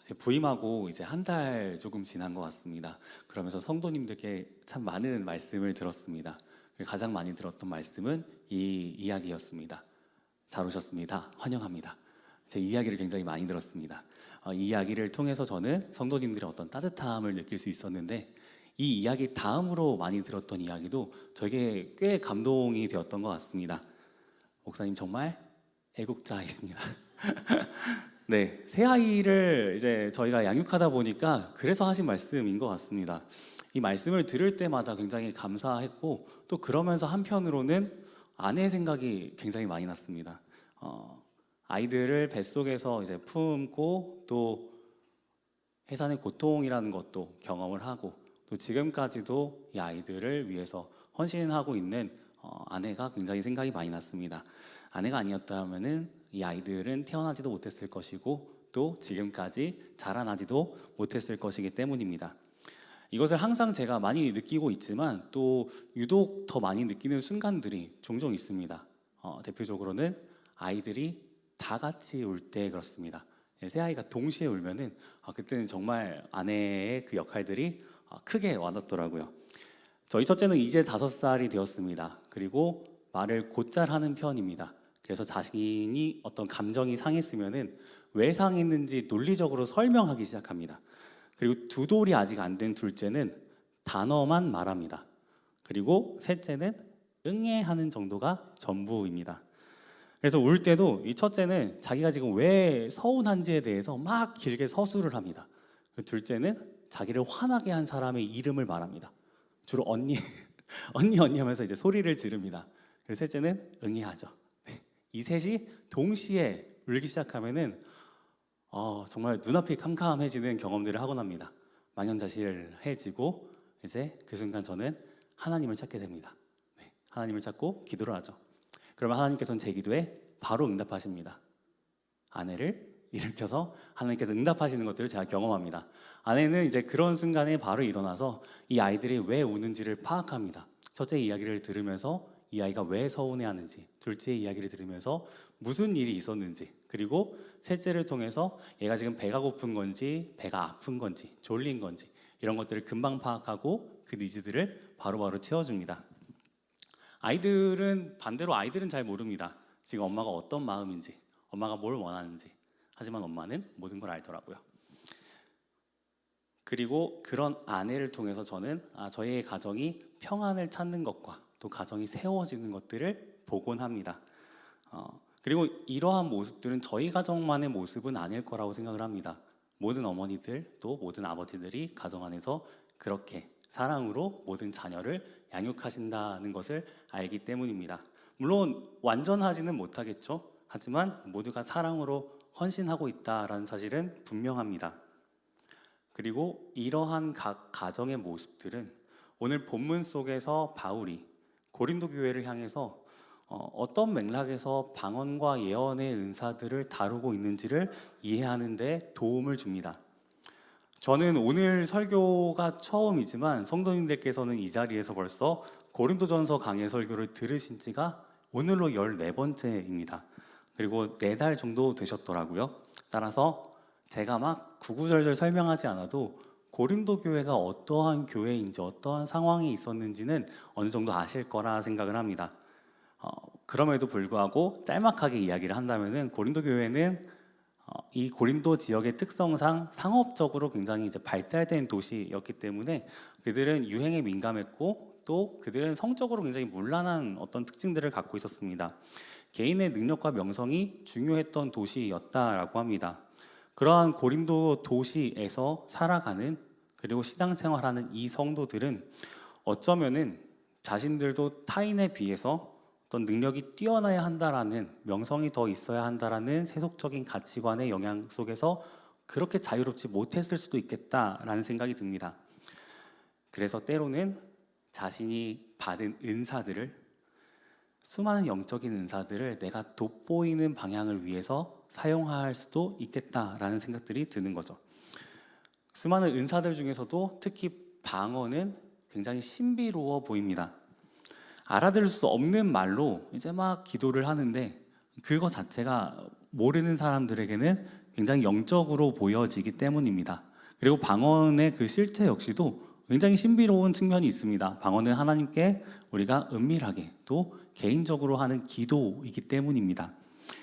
이제 부임하고 이제 한 달 조금 지난 것 같습니다. 그러면서 성도님들께 참 많은 말씀을 들었습니다. 가장 많이 들었던 말씀은 이 이야기였습니다. 잘 오셨습니다. 환영합니다. 제 이야기를 굉장히 많이 들었습니다. 이 이야기를 통해서 저는 성도님들의 어떤 따뜻함을 느낄 수 있었는데, 이 이야기 다음으로 많이 들었던 이야기도 저에게 꽤 감동이 되었던 것 같습니다. 목사님 정말 애국자이십니다. 네, 새 아이를 이제 저희가 양육하다 보니까 그래서 하신 말씀인 것 같습니다. 이 말씀을 들을 때마다 굉장히 감사했고, 또 그러면서 한편으로는 아내의 생각이 굉장히 많이 났습니다. 아이들을 뱃속에서 이제 품고 또 해산의 고통이라는 것도 경험을 하고, 또 지금까지도 이 아이들을 위해서 헌신하고 있는 아내가 굉장히 생각이 많이 났습니다. 아내가 아니었다면은 이 아이들은 태어나지도 못했을 것이고, 또 지금까지 자라나지도 못했을 것이기 때문입니다. 이것을 항상 제가 많이 느끼고 있지만 또 유독 더 많이 느끼는 순간들이 종종 있습니다. 대표적으로는 아이들이 다 같이 울 때 그렇습니다. 새 아이가 동시에 울면은 그때는 정말 아내의 그 역할들이 크게 와닿더라고요. 저희 첫째는 이제 5살이 되었습니다. 그리고 말을 곧잘 하는 편입니다. 그래서 자신이 어떤 감정이 상했으면은 왜 상했는지 논리적으로 설명하기 시작합니다. 그리고 두 돌이 아직 안 된 둘째는 단어만 말합니다. 그리고 셋째는 응애하는 정도가 전부입니다. 그래서 울 때도 이 첫째는 자기가 지금 왜 서운한지에 대해서 막 길게 서술을 합니다. 둘째는 자기를 화나게 한 사람의 이름을 말합니다. 주로 언니, 언니 하면서 이제 소리를 지릅니다. 그리고 셋째는 응애하죠. 이 셋이 동시에 울기 시작하면은 정말 눈앞이 캄캄해지는 경험들을 하곤 합니다. 망연자실해지고 이제 그 순간 저는 하나님을 찾게 됩니다. 하나님을 찾고 기도를 하죠. 그러면 하나님께서는 제 기도에 바로 응답하십니다. 아내를 일으켜서 하나님께서 응답하시는 것들을 제가 경험합니다. 아내는 이제 그런 순간에 바로 일어나서 이 아이들이 왜 우는지를 파악합니다. 첫째 이야기를 들으면서 이 아이가 왜 서운해하는지, 둘째의 이야기를 들으면서 무슨 일이 있었는지, 그리고 셋째를 통해서 얘가 지금 배가 고픈 건지, 배가 아픈 건지, 졸린 건지 이런 것들을 금방 파악하고 그 니즈들을 바로바로 채워줍니다. 반대로 아이들은 잘 모릅니다. 지금 엄마가 어떤 마음인지, 엄마가 뭘 원하는지. 하지만 엄마는 모든 걸 알더라고요. 그리고 그런 아내를 통해서 저는 저희의 가정이 평안을 찾는 것과 또 가정이 세워지는 것들을 보곤 합니다. 그리고 이러한 모습들은 저희 가정만의 모습은 아닐 거라고 생각을 합니다. 모든 어머니들 또 모든 아버지들이 가정 안에서 그렇게 사랑으로 모든 자녀를 양육하신다는 것을 알기 때문입니다. 물론 완전하지는 못하겠죠. 하지만 모두가 사랑으로 헌신하고 있다라는 사실은 분명합니다. 그리고 이러한 각 가정의 모습들은 오늘 본문 속에서 바울이 고린도 교회를 향해서 어떤 맥락에서 방언과 예언의 은사들을 다루고 있는지를 이해하는 데 도움을 줍니다. 저는 오늘 설교가 처음이지만 성도님들께서는 이 자리에서 벌써 고린도전서 강해 설교를 들으신 지가 오늘로 14번째입니다. 그리고 4달 정도 되셨더라고요. 따라서 제가 막 구구절절 설명하지 않아도 고린도 교회가 어떠한 교회인지 어떠한 상황에 있었는지는 어느 정도 아실 거라 생각을 합니다. 그럼에도 불구하고 짤막하게 이야기를 한다면은 고린도 교회는 이 고린도 지역의 특성상 상업적으로 굉장히 이제 발달된 도시였기 때문에 그들은 유행에 민감했고 또 그들은 성적으로 굉장히 문란한 어떤 특징들을 갖고 있었습니다. 개인의 능력과 명성이 중요했던 도시였다라고 합니다. 그러한 고린도 도시에서 살아가는 그리고 신앙생활하는 이 성도들은 어쩌면은 자신들도 타인에 비해서 어떤 능력이 뛰어나야 한다라는, 명성이 더 있어야 한다라는 세속적인 가치관의 영향 속에서 그렇게 자유롭지 못했을 수도 있겠다라는 생각이 듭니다. 그래서 때로는 자신이 받은 은사들을, 수많은 영적인 은사들을 내가 돋보이는 방향을 위해서 사용할 수도 있겠다라는 생각들이 드는 거죠. 수많은 은사들 중에서도 특히 방언은 굉장히 신비로워 보입니다. 알아들을 수 없는 말로 이제 막 기도를 하는데 그거 자체가 모르는 사람들에게는 굉장히 영적으로 보여지기 때문입니다. 그리고 방언의 그 실체 역시도 굉장히 신비로운 측면이 있습니다. 방언은 하나님께 우리가 은밀하게 또 개인적으로 하는 기도이기 때문입니다.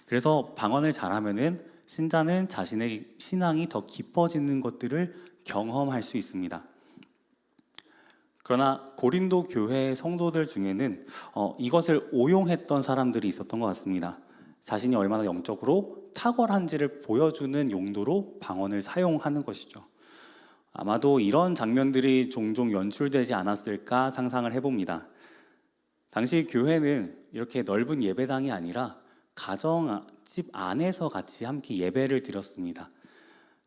그래서 방언을 잘하면은 신자는 자신의 신앙이 더 깊어지는 것들을 경험할 수 있습니다. 그러나 고린도 교회 성도들 중에는 이것을 오용했던 사람들이 있었던 것 같습니다. 자신이 얼마나 영적으로 탁월한지를 보여주는 용도로 방언을 사용하는 것이죠. 아마도 이런 장면들이 종종 연출되지 않았을까 상상을 해봅니다. 당시 교회는 이렇게 넓은 예배당이 아니라 가정집 안에서 같이 함께 예배를 드렸습니다.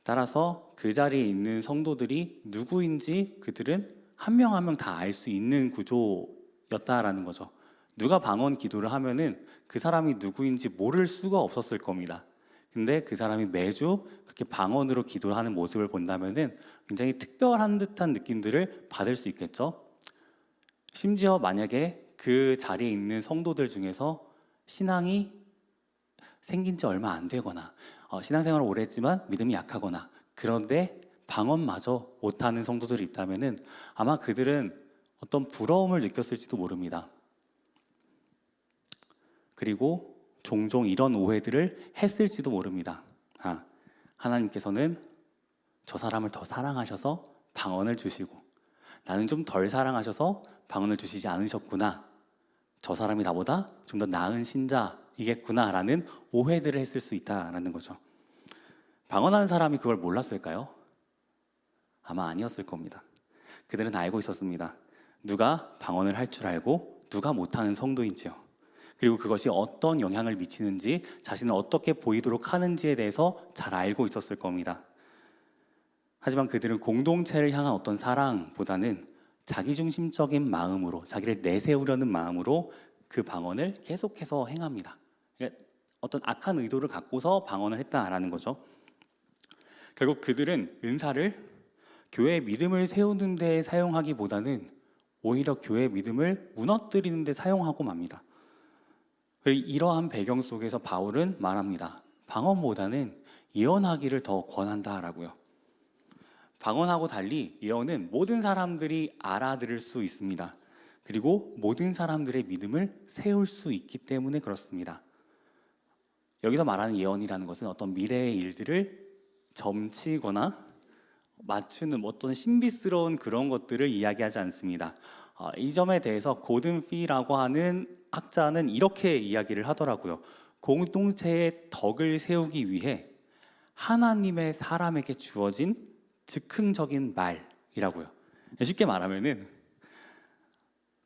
따라서 그 자리에 있는 성도들이 누구인지 그들은 한 명 한 명 다 알 수 있는 구조였다라는 거죠. 누가 방언 기도를 하면은 그 사람이 누구인지 모를 수가 없었을 겁니다. 근데 그 사람이 매주 그렇게 방언으로 기도를 하는 모습을 본다면은 굉장히 특별한 듯한 느낌들을 받을 수 있겠죠. 심지어 만약에 그 자리에 있는 성도들 중에서 신앙이 생긴 지 얼마 안 되거나 신앙생활을 오래 했지만 믿음이 약하거나 그런데 방언마저 못하는 성도들이 있다면은 아마 그들은 어떤 부러움을 느꼈을지도 모릅니다. 그리고 종종 이런 오해들을 했을지도 모릅니다. 하나님께서는 저 사람을 더 사랑하셔서 방언을 주시고 나는 좀 덜 사랑하셔서 방언을 주시지 않으셨구나. 저 사람이 나보다 좀 더 나은 신자이겠구나 라는 오해들을 했을 수 있다라는 거죠. 방언하는 사람이 그걸 몰랐을까요? 아마 아니었을 겁니다. 그들은 알고 있었습니다. 누가 방언을 할 줄 알고 누가 못하는 성도인지요. 그리고 그것이 어떤 영향을 미치는지 자신을 어떻게 보이도록 하는지에 대해서 잘 알고 있었을 겁니다. 하지만 그들은 공동체를 향한 어떤 사랑보다는 자기중심적인 마음으로 자기를 내세우려는 마음으로 그 방언을 계속해서 행합니다. 그러니까 어떤 악한 의도를 갖고서 방언을 했다라는 거죠. 결국 그들은 은사를 교회의 믿음을 세우는 데 사용하기보다는 오히려 교회의 믿음을 무너뜨리는 데 사용하고 맙니다. 이러한 배경 속에서 바울은 말합니다. 방언보다는 예언하기를 더 권한다라고요. 방언하고 달리 예언은 모든 사람들이 알아들을 수 있습니다. 그리고 모든 사람들의 믿음을 세울 수 있기 때문에 그렇습니다. 여기서 말하는 예언이라는 것은 어떤 미래의 일들을 점치거나 맞추는 어떤 신비스러운 그런 것들을 이야기하지 않습니다. 이 점에 대해서 고든 피라고 하는 학자는 이렇게 이야기를 하더라고요. 공동체의 덕을 세우기 위해 하나님의 사람에게 주어진 즉흥적인 말이라고요. 쉽게 말하면은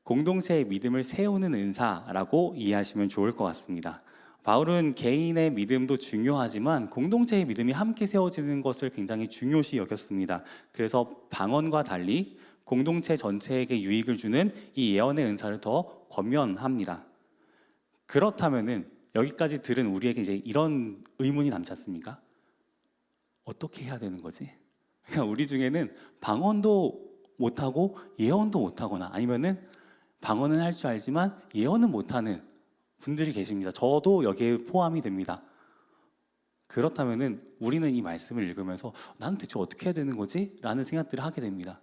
공동체의 믿음을 세우는 은사라고 이해하시면 좋을 것 같습니다. 바울은 개인의 믿음도 중요하지만 공동체의 믿음이 함께 세워지는 것을 굉장히 중요시 여겼습니다. 그래서 방언과 달리 공동체 전체에게 유익을 주는 이 예언의 은사를 더 권면합니다. 그렇다면은 여기까지 들은 우리에게 이제 이런 의문이 남지 않습니까? 어떻게 해야 되는 거지? 그러니까 우리 중에는 방언도 못하고 예언도 못하거나 아니면은 방언은 할 줄 알지만 예언은 못하는 분들이 계십니다. 저도 여기에 포함이 됩니다. 그렇다면은 우리는 이 말씀을 읽으면서 나는 대체 어떻게 해야 되는 거지? 라는 생각들을 하게 됩니다.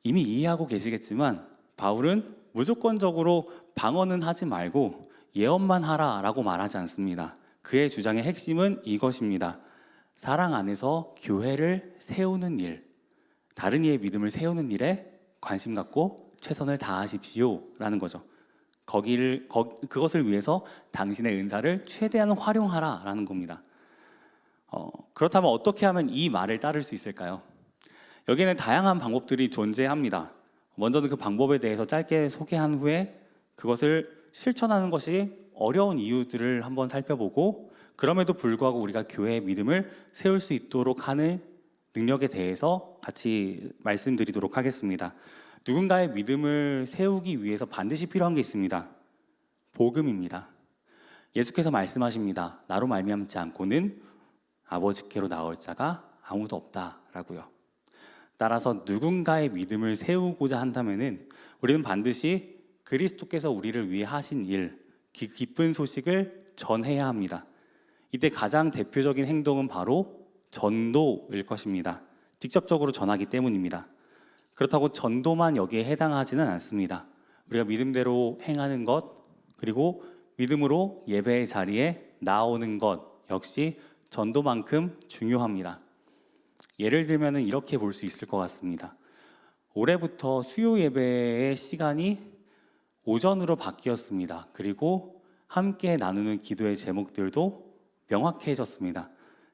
이미 이해하고 계시겠지만 바울은 무조건적으로 방언은 하지 말고 예언만 하라라고 말하지 않습니다. 그의 주장의 핵심은 이것입니다. 사랑 안에서 교회를 세우는 일, 다른 이의 믿음을 세우는 일에 관심 갖고 최선을 다하십시오 라는 거죠. 그것을 위해서 당신의 은사를 최대한 활용하라 라는 겁니다. 그렇다면 어떻게 하면 이 말을 따를 수 있을까요? 여기에는 다양한 방법들이 존재합니다. 먼저는 그 방법에 대해서 짧게 소개한 후에 그것을 실천하는 것이 어려운 이유들을 한번 살펴보고 그럼에도 불구하고 우리가 교회의 믿음을 세울 수 있도록 하는 능력에 대해서 같이 말씀드리도록 하겠습니다. 누군가의 믿음을 세우기 위해서 반드시 필요한 게 있습니다. 복음입니다. 예수께서 말씀하십니다. 나로 말미암지 않고는 아버지께로 나올 자가 아무도 없다라고요. 따라서 누군가의 믿음을 세우고자 한다면은 우리는 반드시 그리스도께서 우리를 위해 하신 일, 기쁜 소식을 전해야 합니다. 이때 가장 대표적인 행동은 바로 전도일 것입니다. 직접적으로 전하기 때문입니다. 그렇다고 전도만 여기에 해당하지는 않습니다. 우리가 믿음대로 행하는 것, 그리고 믿음으로 예배의 자리에 나오는 것 역시 전도만큼 중요합니다. 예를 들면 이렇게 볼 수 있을 것 같습니다. 올해부터 수요 예배의 시간이 오전으로 바뀌었습니다. 그리고 함께 나누는 기도의 제목들도 명확해졌습니다.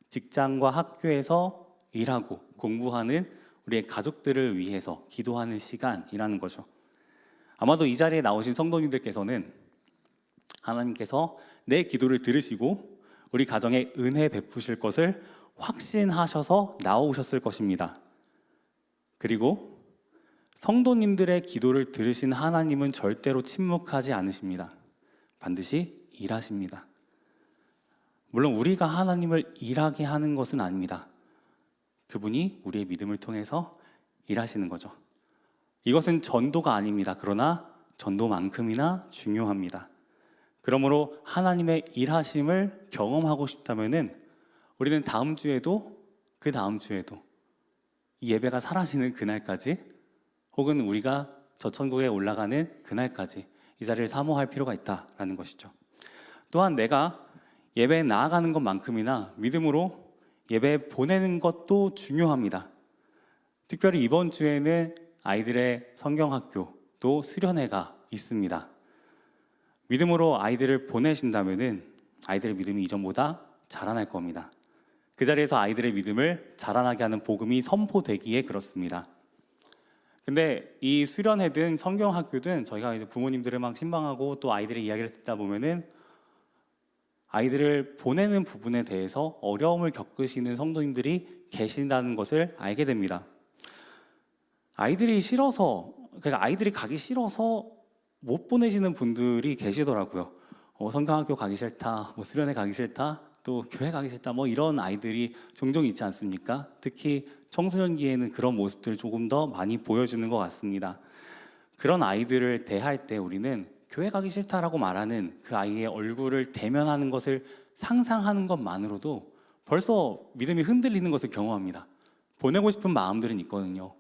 직장과 학교에서 일하고 공부하는 우리의 가족들을 위해서 기도하는 시간이라는 거죠. 아마도 이 자리에 나오신 성도님들께서는 하나님께서 내 기도를 들으시고 우리 가정에 은혜 베푸실 것을 확신하셔서 나오셨을 것입니다. 그리고 성도님들의 기도를 들으신 하나님은 절대로 침묵하지 않으십니다. 반드시 일하십니다. 물론 우리가 하나님을 일하게 하는 것은 아닙니다. 그분이 우리의 믿음을 통해서 일하시는 거죠. 이것은 전도가 아닙니다. 그러나 전도만큼이나 중요합니다. 그러므로 하나님의 일하심을 경험하고 싶다면은 우리는 다음 주에도 그 다음 주에도 이 예배가 사라지는 그날까지 혹은 우리가 저 천국에 올라가는 그날까지 이 자리를 사모할 필요가 있다라는 것이죠. 또한 내가 예배에 나아가는 것만큼이나 믿음으로 예배 보내는 것도 중요합니다. 특별히 이번 주에는 아이들의 성경학교 또 수련회가 있습니다. 믿음으로 아이들을 보내신다면은 아이들의 믿음이 이전보다 자라날 겁니다. 그 자리에서 아이들의 믿음을 자라나게 하는 복음이 선포되기에 그렇습니다. 근데 이 수련회든 성경학교든 저희가 이제 부모님들을 막 신방하고 또 아이들의 이야기를 듣다 보면은 아이들을 보내는 부분에 대해서 어려움을 겪으시는 성도님들이 계신다는 것을 알게 됩니다. 아이들이 싫어서, 그러니까 아이들이 가기 싫어서 못 보내시는 분들이 계시더라고요. 성경학교 가기 싫다, 뭐 수련회 가기 싫다, 또 교회 가기 싫다, 뭐 이런 아이들이 종종 있지 않습니까? 특히 청소년기에는 그런 모습들을 조금 더 많이 보여주는 것 같습니다. 그런 아이들을 대할 때 우리는 교회 가기 싫다라고 말하는 그 아이의 얼굴을 대면하는 것을 상상하는 것만으로도 벌써 믿음이 흔들리는 것을 경험합니다. 보내고 싶은 마음들은 있거든요.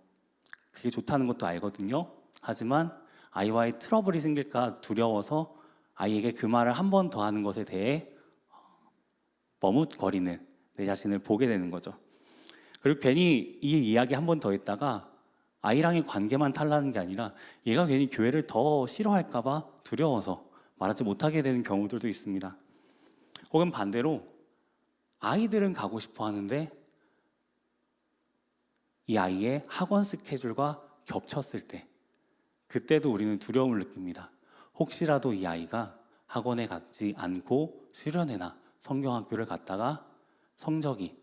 그게 좋다는 것도 알거든요. 하지만 아이와의 트러블이 생길까 두려워서 아이에게 그 말을 한 번 더 하는 것에 대해 머뭇거리는 내 자신을 보게 되는 거죠. 그리고 괜히 이 이야기 한 번 더 했다가 아이랑의 관계만 탈나는 게 아니라 얘가 괜히 교회를 더 싫어할까 봐 두려워서 말하지 못하게 되는 경우들도 있습니다. 혹은 반대로 아이들은 가고 싶어 하는데 이 아이의 학원 스케줄과 겹쳤을 때 그때도 우리는 두려움을 느낍니다. 혹시라도 이 아이가 학원에 가지 않고 수련회나 성경학교를 갔다가 성적이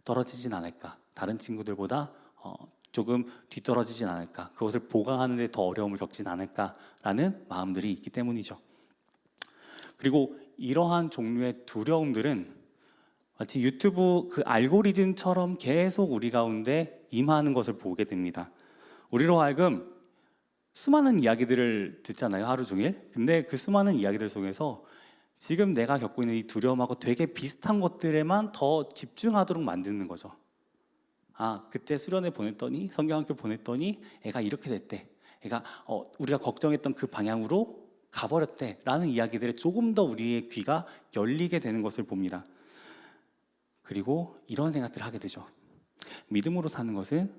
떨어지진 않을까, 다른 친구들보다 조금 뒤떨어지진 않을까, 그것을 보강하는 데 더 어려움을 겪진 않을까라는 마음들이 있기 때문이죠. 그리고 이러한 종류의 두려움들은 마치 유튜브 그 알고리즘처럼 계속 우리 가운데 임하는 것을 보게 됩니다. 우리로 하여금 수많은 이야기들을 듣잖아요, 하루 종일. 근데 그 수많은 이야기들 속에서 지금 내가 겪고 있는 이 두려움하고 되게 비슷한 것들에만 더 집중하도록 만드는 거죠. 아, 그때 수련회 보냈더니, 성경학교 보냈더니 애가 이렇게 됐대. 애가 우리가 걱정했던 그 방향으로 가버렸대 라는 이야기들에 조금 더 우리의 귀가 열리게 되는 것을 봅니다. 그리고 이런 생각들을 하게 되죠. 믿음으로 사는 것은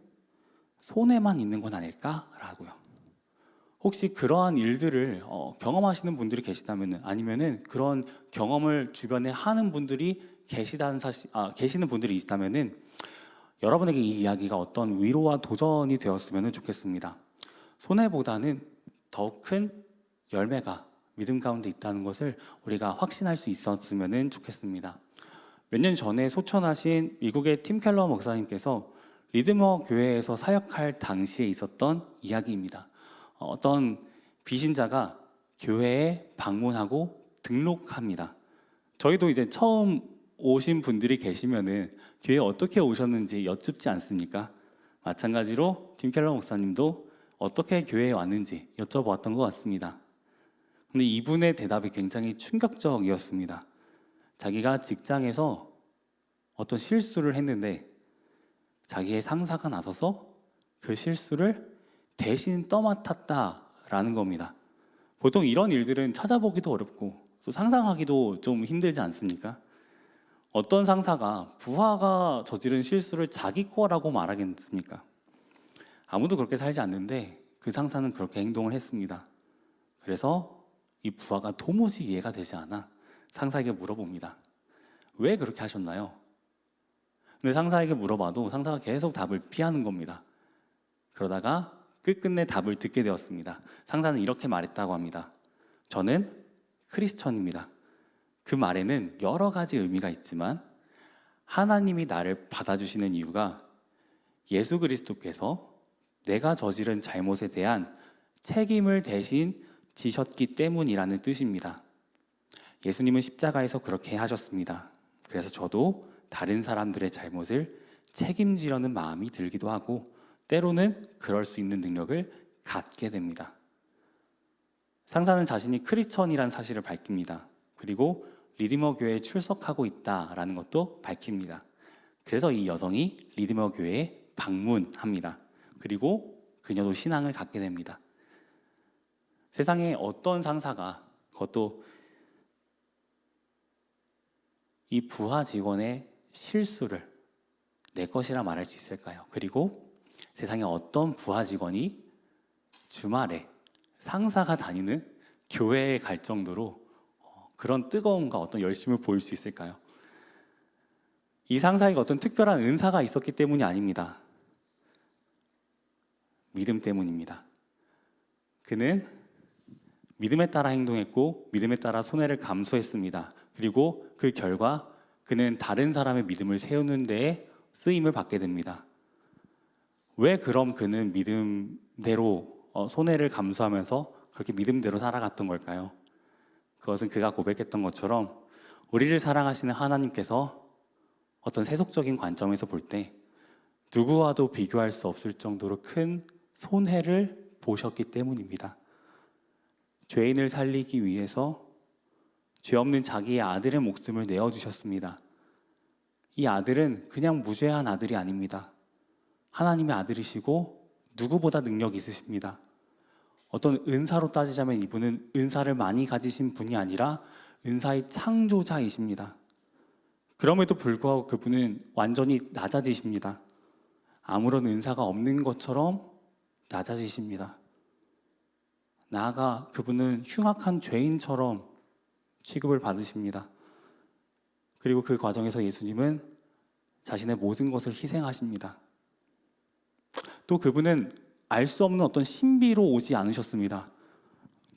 손에만 있는 건 아닐까라고요. 혹시 그러한 일들을 경험하시는 분들이 계시다면, 아니면은 그런 경험을 주변에 하는 분들이 계시는 분들이 있다면은 여러분에게 이 이야기가 어떤 위로와 도전이 되었으면 좋겠습니다. 손해보다는 더 큰 열매가 믿음 가운데 있다는 것을 우리가 확신할 수 있었으면 좋겠습니다. 몇 년 전에 소천하신 미국의 팀 켈러 목사님께서 리드머 교회에서 사역할 당시에 있었던 이야기입니다. 어떤 비신자가 교회에 방문하고 등록합니다. 저희도 이제 처음 오신 분들이 계시면은 교회에 어떻게 오셨는지 여쭙지 않습니까? 마찬가지로 팀 켈러 목사님도 어떻게 교회에 왔는지 여쭤보았던 것 같습니다. 근데 이분의 대답이 굉장히 충격적이었습니다. 자기가 직장에서 어떤 실수를 했는데 자기의 상사가 나서서 그 실수를 대신 떠맡았다라는 겁니다. 보통 이런 일들은 찾아보기도 어렵고 또 상상하기도 좀 힘들지 않습니까? 어떤 상사가 부하가 저지른 실수를 자기 거라고 말하겠습니까? 아무도 그렇게 살지 않는데 그 상사는 그렇게 행동을 했습니다. 그래서 이 부하가 도무지 이해가 되지 않아 상사에게 물어봅니다. 왜 그렇게 하셨나요? 근데 상사에게 물어봐도 상사가 계속 답을 피하는 겁니다. 그러다가 끝끝내 답을 듣게 되었습니다. 상사는 이렇게 말했다고 합니다. 저는 크리스천입니다. 그 말에는 여러 가지 의미가 있지만 하나님이 나를 받아주시는 이유가 예수 그리스도께서 내가 저지른 잘못에 대한 책임을 대신 지셨기 때문이라는 뜻입니다. 예수님은 십자가에서 그렇게 하셨습니다. 그래서 저도 다른 사람들의 잘못을 책임지려는 마음이 들기도 하고 때로는 그럴 수 있는 능력을 갖게 됩니다. 상사는 자신이 크리스천이라는 사실을 밝힙니다. 그리고 리디머 교회에 출석하고 있다라는 것도 밝힙니다. 그래서 이 여성이 리디머 교회에 방문합니다. 그리고 그녀도 신앙을 갖게 됩니다. 세상에 어떤 상사가 그것도 이 부하 직원의 실수를 내 것이라 말할 수 있을까요? 그리고 세상에 어떤 부하 직원이 주말에 상사가 다니는 교회에 갈 정도로 그런 뜨거움과 어떤 열심을 보일 수 있을까요? 이 상사에게 어떤 특별한 은사가 있었기 때문이 아닙니다. 믿음 때문입니다. 그는 믿음에 따라 행동했고 믿음에 따라 손해를 감수했습니다. 그리고 그 결과 그는 다른 사람의 믿음을 세우는 데에 쓰임을 받게 됩니다. 왜 그럼 그는 믿음대로 손해를 감수하면서 그렇게 믿음대로 살아갔던 걸까요? 그것은 그가 고백했던 것처럼 우리를 사랑하시는 하나님께서 어떤 세속적인 관점에서 볼 때 누구와도 비교할 수 없을 정도로 큰 손해를 보셨기 때문입니다. 죄인을 살리기 위해서 죄 없는 자기의 아들의 목숨을 내어주셨습니다. 이 아들은 그냥 무죄한 아들이 아닙니다. 하나님의 아들이시고 누구보다 능력이 있으십니다. 어떤 은사로 따지자면 이분은 은사를 많이 가지신 분이 아니라 은사의 창조자이십니다. 그럼에도 불구하고 그분은 완전히 낮아지십니다. 아무런 은사가 없는 것처럼 낮아지십니다. 나아가 그분은 흉악한 죄인처럼 취급을 받으십니다. 그리고 그 과정에서 예수님은 자신의 모든 것을 희생하십니다. 또 그분은 알 수 없는 어떤 신비로 오지 않으셨습니다.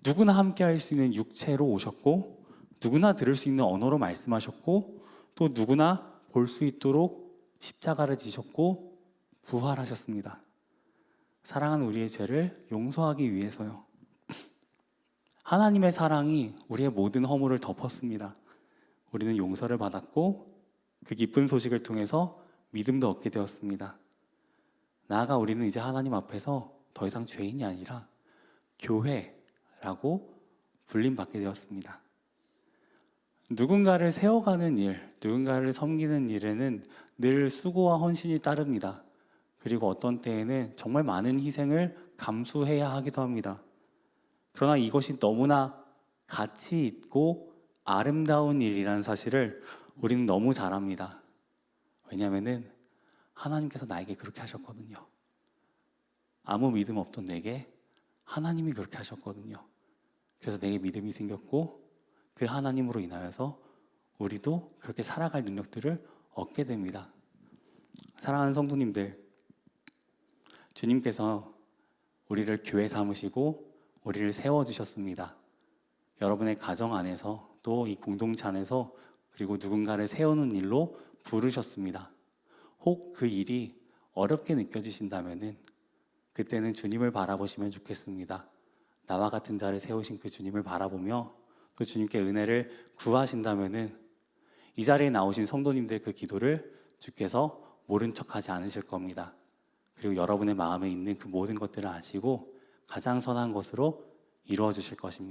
누구나 함께 할 수 있는 육체로 오셨고 누구나 들을 수 있는 언어로 말씀하셨고 또 누구나 볼 수 있도록 십자가를 지셨고 부활하셨습니다. 사랑하는 우리의 죄를 용서하기 위해서요. 하나님의 사랑이 우리의 모든 허물을 덮었습니다. 우리는 용서를 받았고 그 기쁜 소식을 통해서 믿음도 얻게 되었습니다. 나아가 우리는 이제 하나님 앞에서 더 이상 죄인이 아니라 교회라고 불림받게 되었습니다. 누군가를 세워가는 일, 누군가를 섬기는 일에는 늘 수고와 헌신이 따릅니다. 그리고 어떤 때에는 정말 많은 희생을 감수해야 하기도 합니다. 그러나 이것이 너무나 가치 있고 아름다운 일이라는 사실을 우리는 너무 잘 압니다. 왜냐하면 하나님께서 나에게 그렇게 하셨거든요. 아무 믿음 없던 내게 하나님이 그렇게 하셨거든요. 그래서 내게 믿음이 생겼고 그 하나님으로 인하여서 우리도 그렇게 살아갈 능력들을 얻게 됩니다. 사랑하는 성도님들, 주님께서 우리를 교회 삼으시고 우리를 세워주셨습니다. 여러분의 가정 안에서 또 이 공동체 안에서 그리고 누군가를 세우는 일로 부르셨습니다. 혹 그 일이 어렵게 느껴지신다면 그때는 주님을 바라보시면 좋겠습니다. 나와 같은 자를 세우신 그 주님을 바라보며 또 주님께 은혜를 구하신다면 이 자리에 나오신 성도님들 그 기도를 주께서 모른 척하지 않으실 겁니다. 그리고 여러분의 마음에 있는 그 모든 것들을 아시고 가장 선한 것으로 이루어 주실 것입니다.